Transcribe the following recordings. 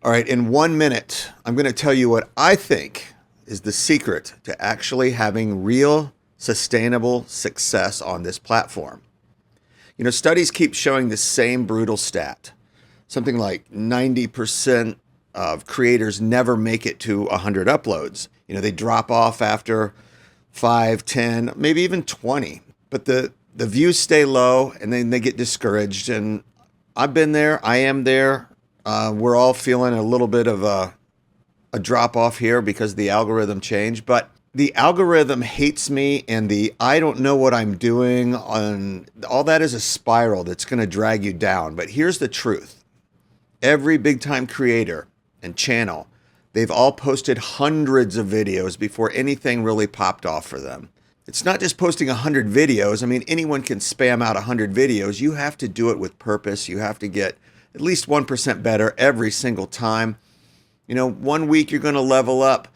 All right, in 1 minute, I'm going to tell you what I think is the secret to actually having real sustainable success on this platform. You know, studies keep showing the same brutal stat. Something like 90% of creators never make it to 100 uploads. You know, they drop off after 5, 10, maybe even 20. But the views stay low and then they get discouraged. And I've been there. I am there. We're all feeling a little bit of a drop off here because the algorithm changed. But the algorithm hates me, and the I don't know what I'm doing on all that is a spiral that's going to drag you down. But here's the truth. Every big time creator and channel, they've all posted hundreds of videos before anything really popped off for them. It's not just posting 100 videos. I mean, anyone can spam out 100 videos. You have to do it with purpose. You have to get at least 1% better every single time. You know, 1 week you're going to level up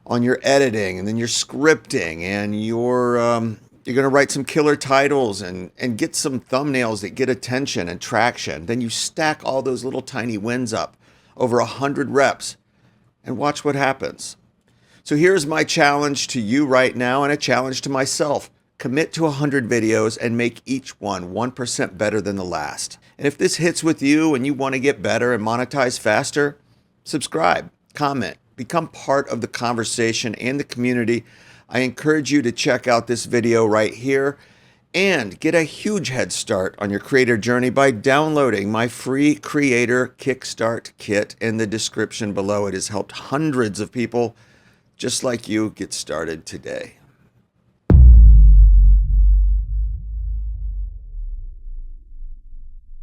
on your editing, and then your scripting, and you're going to write some killer titles and get some thumbnails that get attention and traction. Then you stack all those little tiny wins up over 100 reps and watch what happens. So here's my challenge to you right now, and a challenge to myself. Commit to 100 videos and make each one 1% better than the last. And if this hits with you and you want to get better and monetize faster, subscribe, comment, become part of the conversation and the community. I encourage you to check out this video right here and get a huge head start on your creator journey by downloading my free creator kickstart kit in the description below. It has helped hundreds of people just like you get started today.